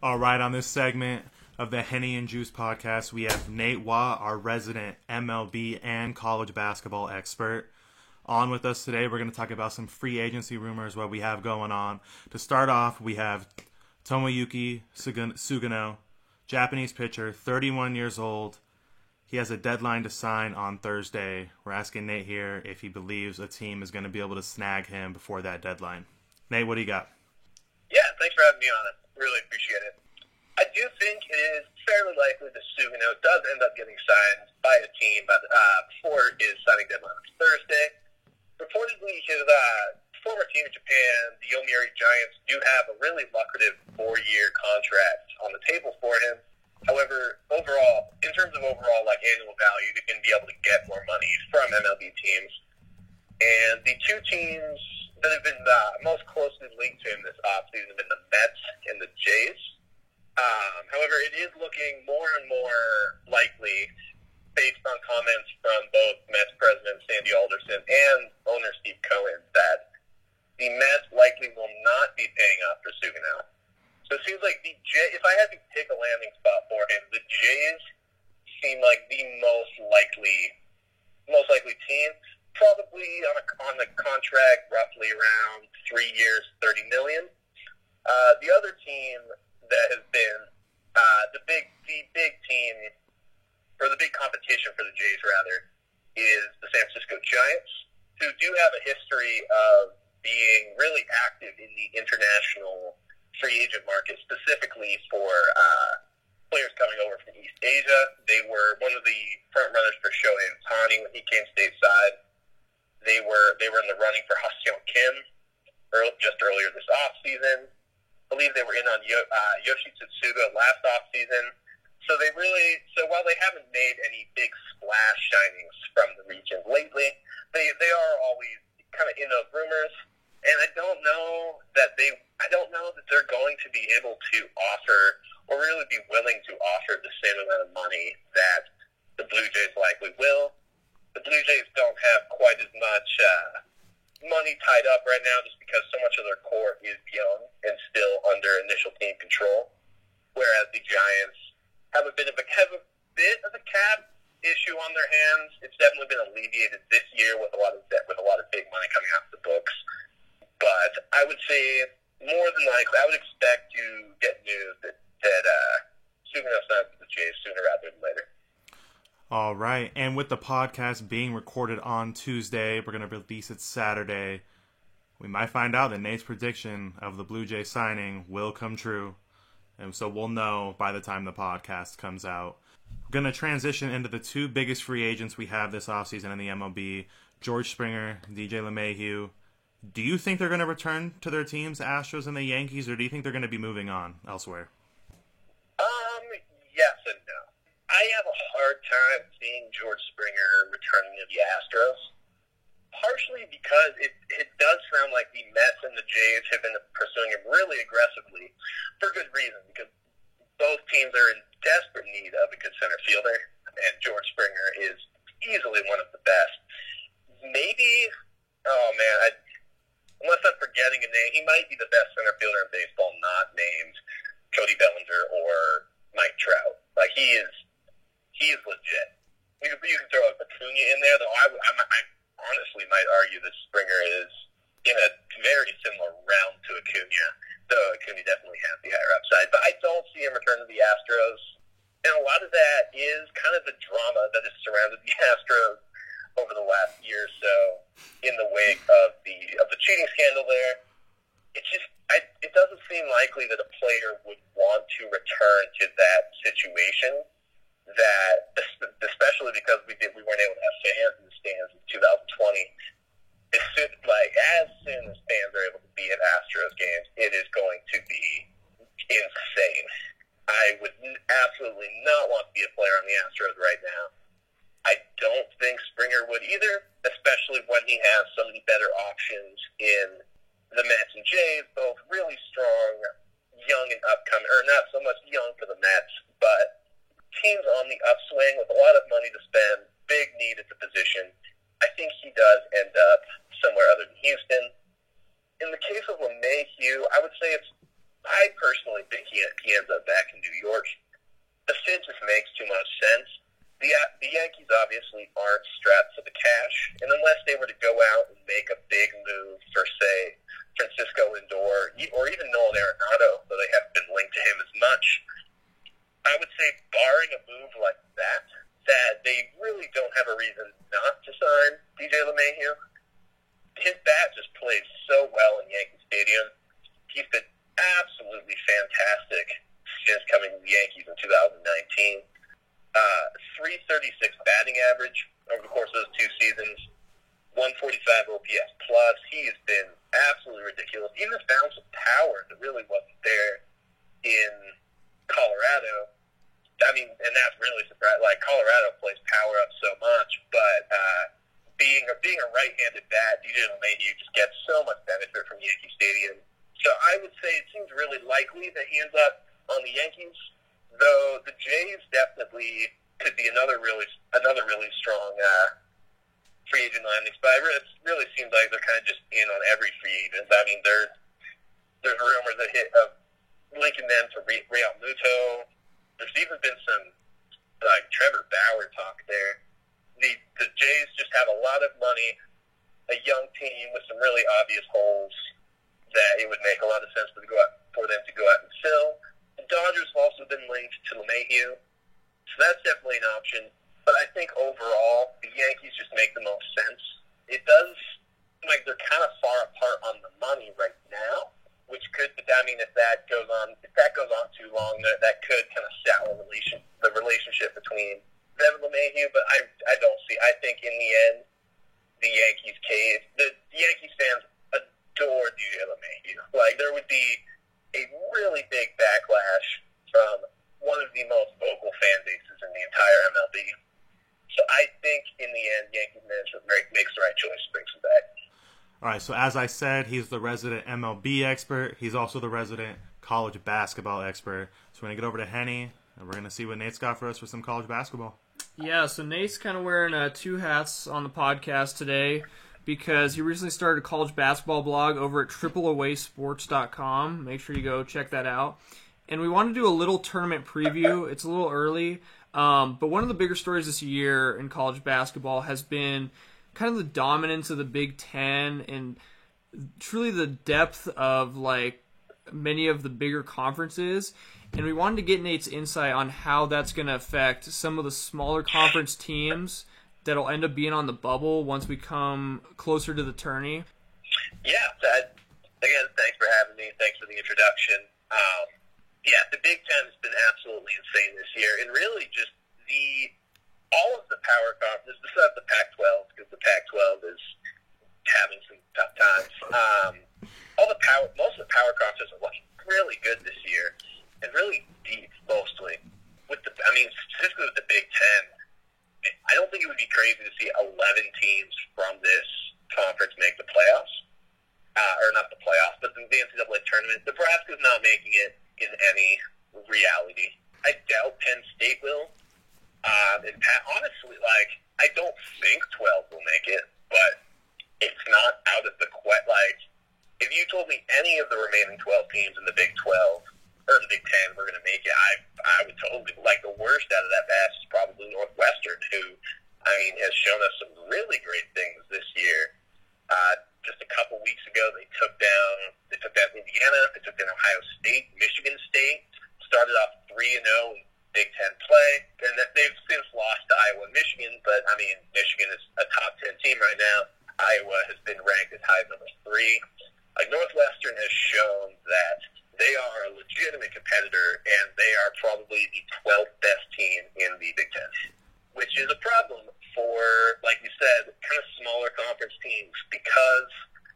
All right, on this segment of the Henny and Juice podcast, we have Nate Watt, our resident MLB and college basketball expert. On with us today, we're going to talk about some free agency rumors, what we have going on. To start off, we have Tomoyuki Sugano, Japanese pitcher, 31 years old. He has a deadline to sign on Thursday. We're asking Nate here if he believes a team is going to be able to snag him before that deadline. Nate, what do you got? Yeah, thanks for having me on it. Really appreciate it. I do think it is fairly likely that Sugano does end up getting signed by a team before his signing deadline on Thursday. Reportedly, his former team in Japan, the Yomiuri Giants, do have a really lucrative 4-year contract on the table for him. However, overall, in terms of annual value, they can be able to get more money from MLB teams. And the two teams that have been most closely linked to him this offseason have been the Mets and the Jays. However, it is looking more and more likely, based on comments from both Mets president Sandy Alderson and owner Steve Cohen, that the Mets likely will not be paying up for Sugano. So it seems like if I had to pick a landing spot for him, the Jays seem like the most likely team. Probably on the contract, roughly around 3 years, $30 million. The other team that has been the big team, or the big competition for the Jays rather, is the San Francisco Giants, who do have a history of being really active in the international free agent market, specifically for players coming over from East Asia. They were one of the front runners for Shohei Ohtani when he came stateside. They were in the running for Ha-Seong Kim just earlier this offseason. I believe they were in on Yoshi Tsutsuga last offseason. So while they haven't made any big splash signings from the region lately, they are always kind of in those rumors. And I don't know that they're going to be able to offer, or really be willing to offer, the same amount of money that the Blue Jays likely will. The Blue Jays don't have quite as much money tied up right now, just because so much of their core is young and still under initial team control. Whereas the Giants have a bit of a cap issue on their hands. It's definitely been alleviated this year with a lot of big money coming off the books. But I would say more than likely, I would expect to get news that Sugano signs with the Jays sooner rather than later. All right, and with the podcast being recorded on Tuesday, we're going to release it Saturday. We might find out that Nate's prediction of the Blue Jay signing will come true, and so we'll know by the time the podcast comes out. We're going to transition into the two biggest free agents we have this offseason in the MLB, George Springer, DJ LeMahieu. Do you think they're going to return to their teams, Astros and the Yankees, or do you think they're going to be moving on elsewhere? Yes and no. I have a hard time seeing George Springer returning to the Astros, partially because it does sound like the Mets and the Jays have been pursuing him really aggressively for good reason, because both teams are in desperate need of a good center fielder, and George Springer is easily one of the best. Maybe, unless I'm forgetting a name, he might be the best center fielder in baseball not named Cody Bellinger or Mike Trout. Like, he is legit. You can throw a Acuna in there, though I honestly might argue that Springer is in a very similar realm to Acuna, though Acuna definitely has the higher upside. But I don't see him return to the Astros, and a lot of that is kind of the drama that has surrounded the Astros over the last year or so in the wake of the cheating scandal there. It doesn't seem likely that a player would want to return to that situation, that especially because we weren't able to have fans in the stands in 2020. As soon as fans are able to be at Astros games, it is going to be insane. I would absolutely not want to be a player on the Astros right now. I don't think Springer would either, especially when he has so many better options in the Mets and Jays, both really strong, young and upcoming, or not so much young for the Mets, but teams on the upswing with a lot of money to spend, big need at the position. I think he does end up somewhere other than Houston. In the case of LeMahieu, I would say it's I personally think he ends up back in New York. The fit just makes too much sense. The Yankees obviously aren't strapped for the cash, and unless they were to go out and make a big move for, say, Francisco Lindor or even Nolan Arenado, though they haven't been linked to him as much, I would say barring a move like that they really don't have a reason not to sign DJ LeMahieu. His bat just plays so well in Yankee Stadium. He's been absolutely fantastic since coming to the Yankees in 2019. 336 batting average over the course of those 2 seasons, 145 OPS plus. He has been absolutely ridiculous. Even his bounce of power that really wasn't there in Colorado. I mean, and that's really surprising. Like, Colorado plays power up so much, but being a right-handed bat, DJ LeMahieu just gets so much benefit from Yankee Stadium. So I would say it seems really likely that he ends up on the Yankees, though the Jays definitely could be another really strong free agent landing spot. It really seems like they're kind of just in on every free agent. I mean, there's rumors of linking them to Real Muto. There's even been some like Trevor Bauer talk there. The Jays just have a lot of money, a young team with some really obvious holes that it would make a lot of sense for them to go out and fill. The Dodgers have also been linked to LeMahieu, so that's definitely an option. But I think overall, the Yankees just make the most sense. It does seem like they're kind of far apart on the money right now, which could, I mean, if that goes on too long, that could kind of sour the relationship between them and LeMahieu. But I don't see. I think in the end, the Yankees cave. The Yankees fans adore DJ LeMahieu. Like, there would be a really big backlash from one of the most vocal fan bases in the entire MLB. So I think in the end, Yankees management makes the right choice, brings him back. All right, so as I said, he's the resident MLB expert. He's also the resident college basketball expert. So we're going to get over to Henny, and we're going to see what Nate's got for us for some college basketball. Yeah, so Nate's kind of wearing 2 hats on the podcast today because he recently started a college basketball blog over at tripleawaysports.com. Make sure you go check that out. And we want to do a little tournament preview. It's a little early, but one of the bigger stories this year in college basketball has been kind of the dominance of the Big Ten and truly the depth of like many of the bigger conferences. And we wanted to get Nate's insight on how that's going to affect some of the smaller conference teams that'll end up being on the bubble once we come closer to the tourney. Yeah, again, thanks for having me. Thanks for the introduction. Yeah, the Big Ten has been absolutely insane this year, and really just all of the power conferences, besides the Pac-12, because the Pac-12 is having some tough times. Most of the power conferences are looking really good this year, and really deep, mostly. Specifically with the Big Ten, I don't think it would be crazy to see 11 teams from this conference make the playoffs. Or not the playoffs, but the NCAA tournament. Nebraska's not making it in any reality. I doubt Penn State will. Honestly, I don't think 12 will make it, but it's not out of the question. If you told me any of the remaining 12 teams in the Big 12 or the Big 10 were going to make it, I would totally. The worst out of that batch is probably Northwestern, who, has shown us some really great things this year. Just a couple weeks ago, they took down Indiana, they took down Ohio State, Michigan State, started off 3-0 in Big Ten play, and they've since lost to Iowa and Michigan, but, Michigan is a top 10 team right now. Iowa has been ranked as high as number 3. Northwestern has shown that they are a legitimate competitor, and they are probably the 12th best team in the Big Ten, which is a problem for, like you said, kind of smaller conference teams, because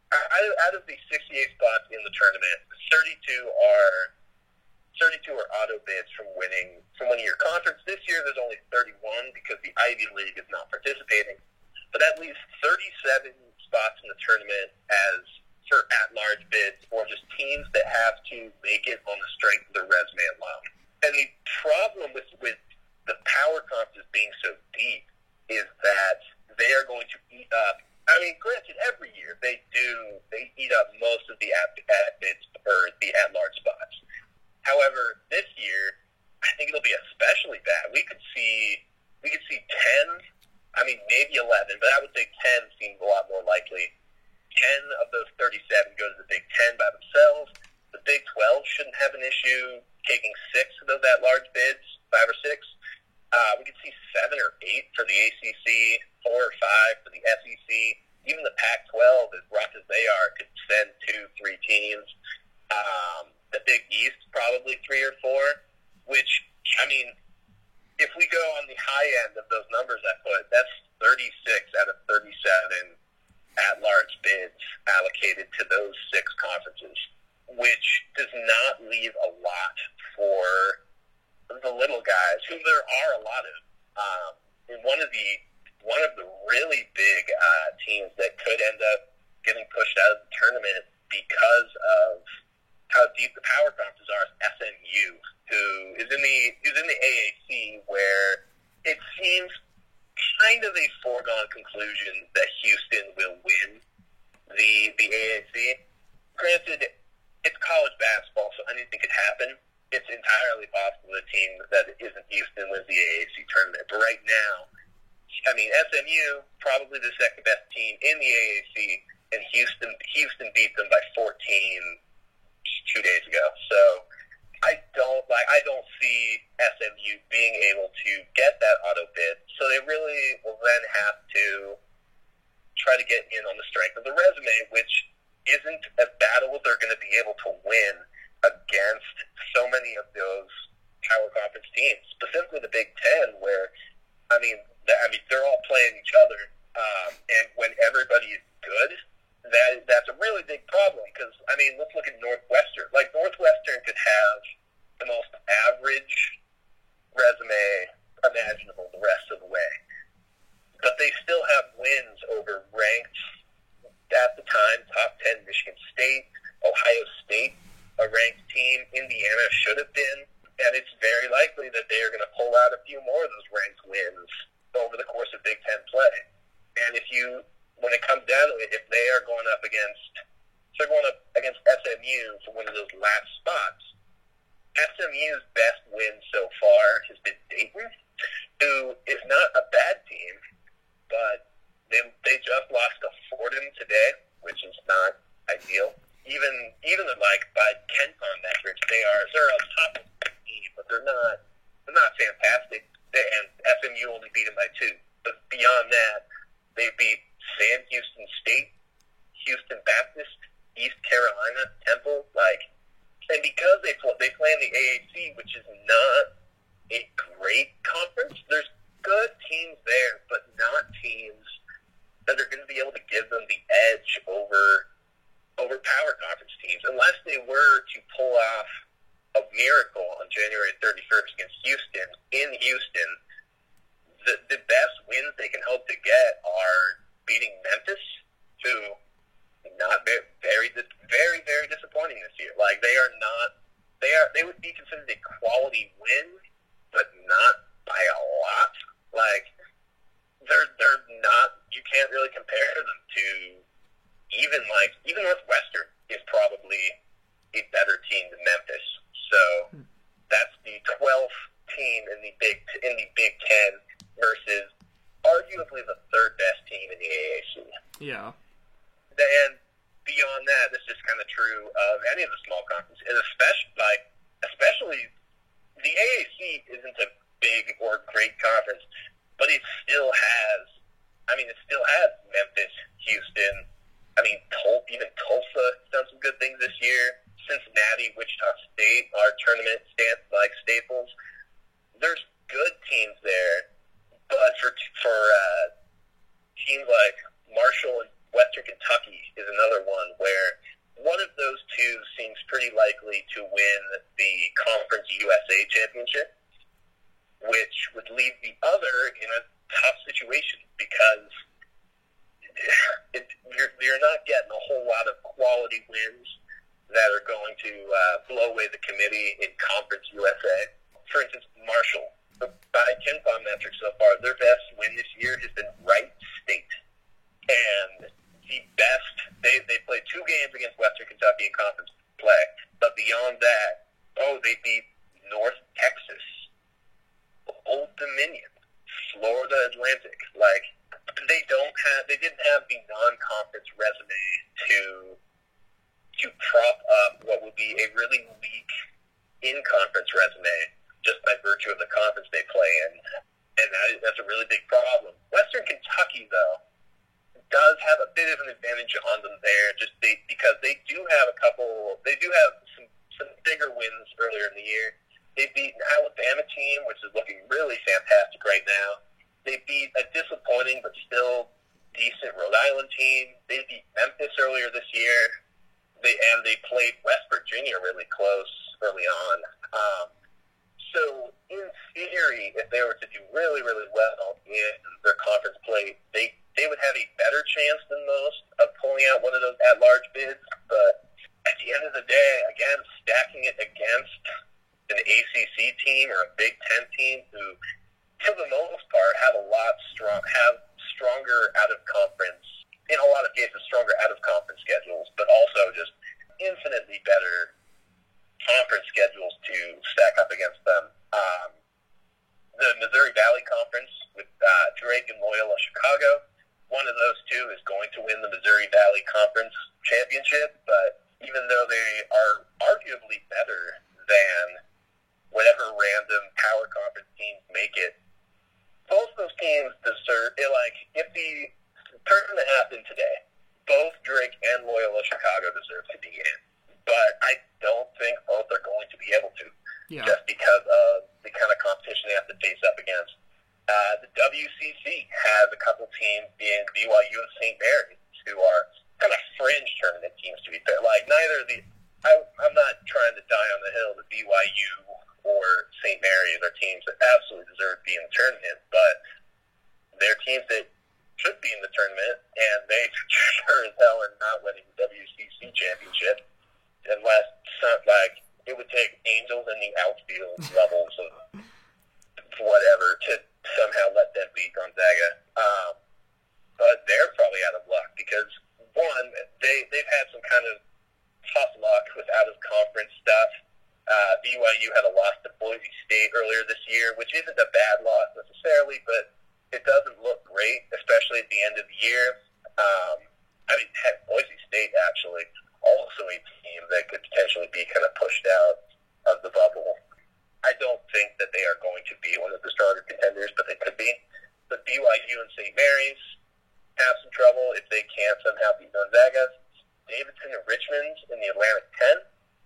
out of the 68 spots in the tournament, 32 are auto bids from winning your conference. This year there's only 31 because the Ivy League is not participating, but at least 37 spots in the tournament as for at-large bids, or just teams that have to make it on the strength of their resume alone. And the problem with the power conferences being so deep is that they are going to eat up. Granted, every year they eat up most of the at bids or the at-large spots. SMU taking 6 of those at-large bids, 5 or 6. We could see 7 or 8 for the ACC, 4 or 5 for the SEC. Even the Pac-12, as rough as they are, could send 2, 3 teams. The Big East, probably 3 or 4, which, I mean, if we go on the high end of those numbers I put, that's 36 out of 37 at-large bids allocated to those 6 conferences, which does not leave a lot for the little guys, who there are a lot of. And one of the really big teams that could end up getting pushed out of the tournament because of how deep the power conferences are is SMU, who is in the AAC, where it seems kind of a foregone conclusion that Houston will win the AAC. Granted, it's college basketball, so anything could happen. It's entirely possible the team that isn't Houston wins the AAC tournament. But right now, I mean, SMU, probably the second best team in the AAC, and Houston beat them by 14 2 days ago. So I don't see SMU being able to get that auto bid. So they really will then have to try to get in on the strength of the resume, which isn't a battle they're going to be able to win against so many of those power conference teams, specifically the Big Ten, where they're all playing each other, and when everybody is good, that's a really big problem. Because let's look at Northwestern. Like, Northwestern could have the most average resume imaginable the rest of the way, but they still have wins over ranked, at the time, top 10 Michigan State, Ohio State, a ranked team. Indiana should have been, and it's very likely that they are going to pull out a few more of those ranked wins over the course of Big Ten play. And when it comes down to it, if they are going up against SMU for one of those last spots, SMU's best win so far has been Dayton, who is not a bad team, but they just lost to Fordham today, which is not ideal. Even by KenPom metrics, they're on top of the team, but they're not fantastic. And SMU only beat them by 2. But beyond that, they beat Sam Houston State, Houston Baptist, East Carolina, Temple, and because they play in the AAC, which is not a great conference, there's good teams there, but not teams that are going to be able to give them the edge over power conference teams, unless they were to pull off a miracle on January 31st against Houston in Houston. The best wins they can hope to get are beating Memphis, who not very, very, very disappointing this year. Like, they would be considered a quality win, but not by a lot. Like, they're not. You can't really compare them to even Northwestern is probably a better team than Memphis. So that's the 12th team in the Big Ten versus arguably the third best team in the AAC. Yeah. And beyond that, it's just kind of true of any of the small conferences, and especially the AAC isn't a big or great conference, but it still has Memphis, Houston. Even Tulsa has done some good things this year. Cincinnati, Wichita State are tournament staples. There's good teams there, but for teams like Marshall and Western Kentucky is another one where one of those two seems pretty likely to win the Conference USA Championship, which would leave the other in a tough situation because you're not getting a whole lot of quality wins that are going to blow away the committee in Conference USA. For instance, Marshall, by KenPom metrics so far, their best win this year has been Wright State. And they played 2 games against Western Kentucky in conference play, but beyond that, they beat North Texas, Old Dominion, Florida Atlantic. Like, they didn't have the non-conference resume to prop up what would be a really weak in-conference resume just by virue of the conference they play in, and that's a really big problem. Western Kentucky, though, does have a bit of an advantage on them there, because they do have some bigger wins earlier in the year. They beat an Alabama team, which is looking really fantastic right now. They beat a disappointing but still decent Rhode Island team. They beat Memphis earlier this year. They played West Virginia really close early on. So in theory, if they were to do really, really well in their conference play, they would have a better chance than most of pulling out one of those at-large bids. But at the end of the day, again, stacking it against an ACC team or a Big Ten team who, for the most part, have stronger out-of-conference, in a lot of cases, stronger out-of-conference schedules, but also just infinitely better conference schedules to stack up against them. The Missouri Valley Conference with Drake and Loyola Chicago, one of those two is going to win the Missouri Valley Conference championship, but even though they are arguably better than whatever random power conference teams make it, both those teams deserve it. Like, if the tournament happened today, both Drake and Loyola Chicago deserve to be in. But I don't think both are going to be able to, just because of the kind of competition they have to face up against. The WCC has a couple teams in BYU and St. Mary's who are kind of fringe tournament teams, to be fair. Like, neither of the I'm not trying to die on the hill that BYU or St. Mary's are teams that absolutely deserve to be in the tournament, but they're teams that should be in the tournament, and they sure as hell are not winning the WCC championship unless, like, it would take angels in the outfield levels of whatever to somehow let them beat Gonzaga. But they're probably out of luck because, one, they've had some kind of tough luck with out-of-conference stuff. BYU had a loss to Boise State earlier this year, which isn't a bad loss necessarily, but it doesn't look great, especially at the end of the year. Heck, Boise State actually also a team that could potentially be kind of pushed out of the bubble. I don't think that they are going to be one of the stronger contenders, but they could be. But BYU and St. Mary's have some trouble if they can't somehow beat Gonzaga. Davidson and Richmond in the Atlantic 10.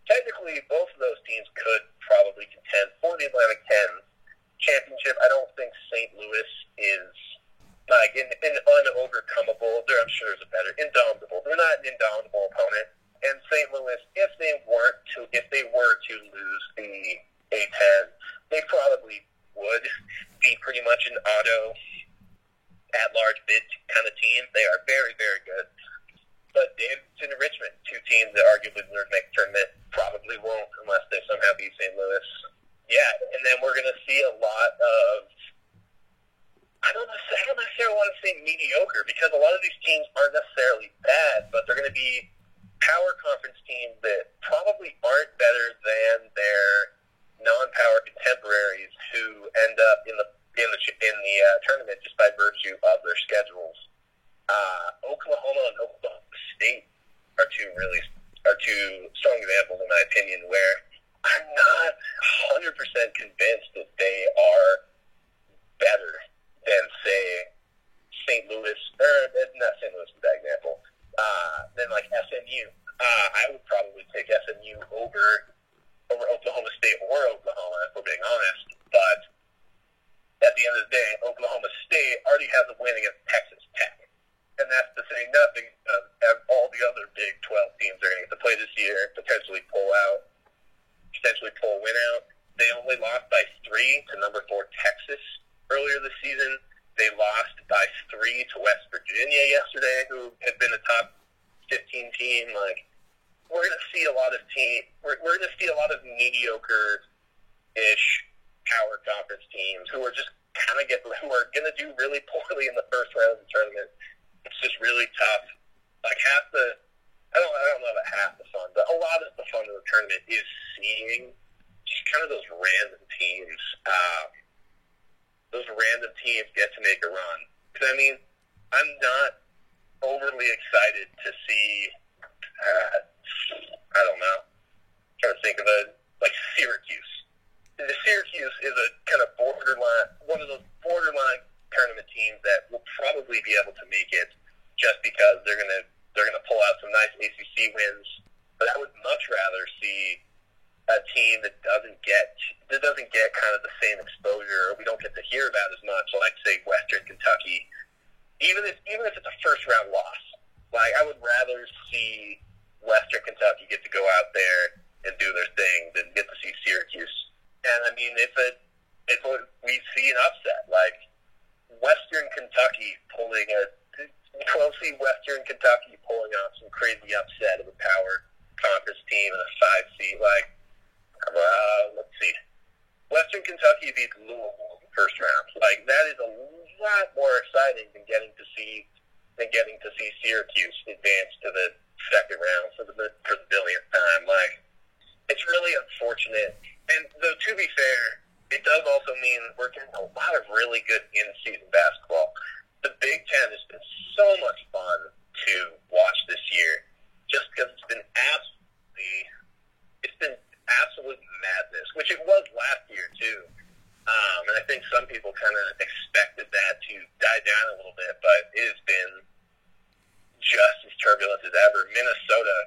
Technically, both of those teams could probably contend for the Atlantic 10 championship. I don't think St. Louis is like an unovercomable. I'm sure there's a better indomitable. They're not an indomitable opponent. And St. Louis, if they were to lose the A10, they probably would be pretty much an auto at-large bid kind of team. They are very, very good. But Davidson and Richmond, two teams that arguably deserve to make the tournament, probably won't unless they somehow beat St. Louis. Yeah, and then we're going to see a lot of, I don't necessarily want to say mediocre, because a lot of these teams aren't necessarily bad, but they're going to be power conference teams that probably aren't better than their non-power contemporaries who end up in the tournament just by virtue of their schedules. Oklahoma and Oklahoma State are two strong examples, in my opinion, where I'm not 100% convinced that they are better than, say, St. Louis, or not St. Louis is a bad example, than like SMU. I would probably take SMU over Oklahoma State or Oklahoma, if we're being honest. But at the end of the day, Oklahoma State already has a win against Texas Tech. And that's to say nothing of all the other Big 12 teams they're going to get to play this year, potentially pull a win out. They only lost by 3 to number 4 Texas earlier this season. They lost by 3 to West Virginia yesterday, who had been a top 15 team. Like, we're going to see a lot of mediocre-ish power conference teams who are just who are going to do really poorly in the first round of the tournament. It's just really tough. Like, I don't know about half the fun, but a lot of the fun of the tournament is seeing just kind of those random teams. Those random teams get to make a run. Because, I mean, I'm not overly excited to see, I don't know. I'm trying to think of like Syracuse. The Syracuse is a kind of one of those borderline tournament teams that will probably be able to make it just because they're gonna pull out some nice ACC wins. But I would much rather see a team that doesn't get kind of the same exposure, or we don't get to hear about as much, like say Western Kentucky. Even if it's a first round loss, like I would rather see Western Kentucky get to go out there and do their thing than get to see Syracuse. And I mean, if we see an upset, like Western Kentucky pulling off some crazy upset of a power conference team and a 5 seed, like, let's see, Western Kentucky beats Louisville in the first round. Like, that is a lot more exciting than getting to see Syracuse advance to the second round for the billionth time. Like, it's really unfortunate. And though, to be fair, it does also mean we're getting a lot of really good in-season basketball. The Big Ten has been so much fun to watch this year, just because it's been absolute madness, which it was last year too. And I think some people kind of expected that to die down a little bit, but it has been just as turbulent as ever. Minnesota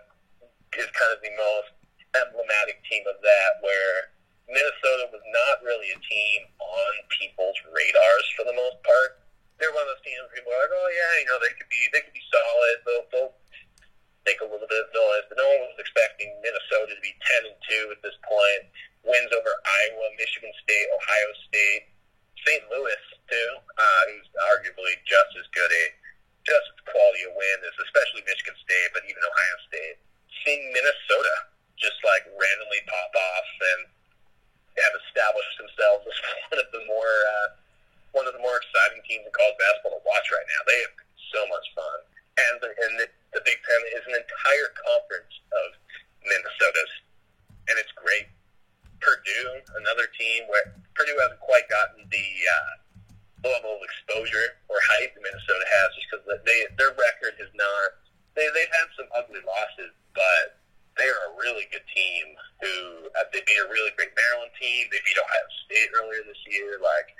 is kind of the most emblematic team of that, where Minnesota was not really a team on people's radars for the most part. They're one of those teams where people are like, oh yeah, they could be solid. They'll make a little bit of noise, but no one was expecting Minnesota to be 10-2 at this point. Wins over Iowa, Michigan State, Ohio State, St. Louis too, who's arguably just as quality a win as especially Michigan State, but even Ohio State. Seeing Minnesota just like randomly pop off and have established themselves as one of the more exciting teams in college basketball to watch right now. They have so much fun, and the Big Ten is an entire conference of Minnesotas, and it's great. Purdue, another team where Purdue hasn't quite gotten the level of exposure or hype that Minnesota has, just because their record is not. They've had some ugly losses, but they're a really good team. They beat a really great Maryland team. They beat Ohio State earlier this year. Like,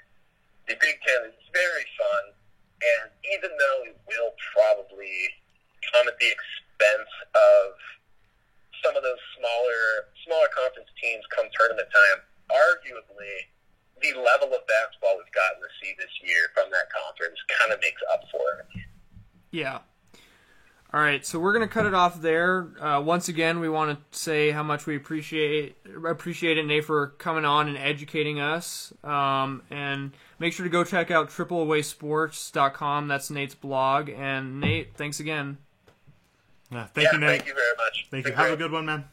the Big Ten is very fun, and even though it will probably come at the expense of some of those smaller conference teams come tournament time, arguably the level of basketball we've gotten to see this year from that conference kind of makes up for it. Yeah. All right, so we're going to cut it off there. Once again, we want to say how much we appreciate it, Nate, for coming on and educating us. And make sure to go check out tripleawaysports.com. That's Nate's blog. And Nate, thanks again. Yeah, thank you, Nate. Thank you very much. Thank you. Have a good one, man.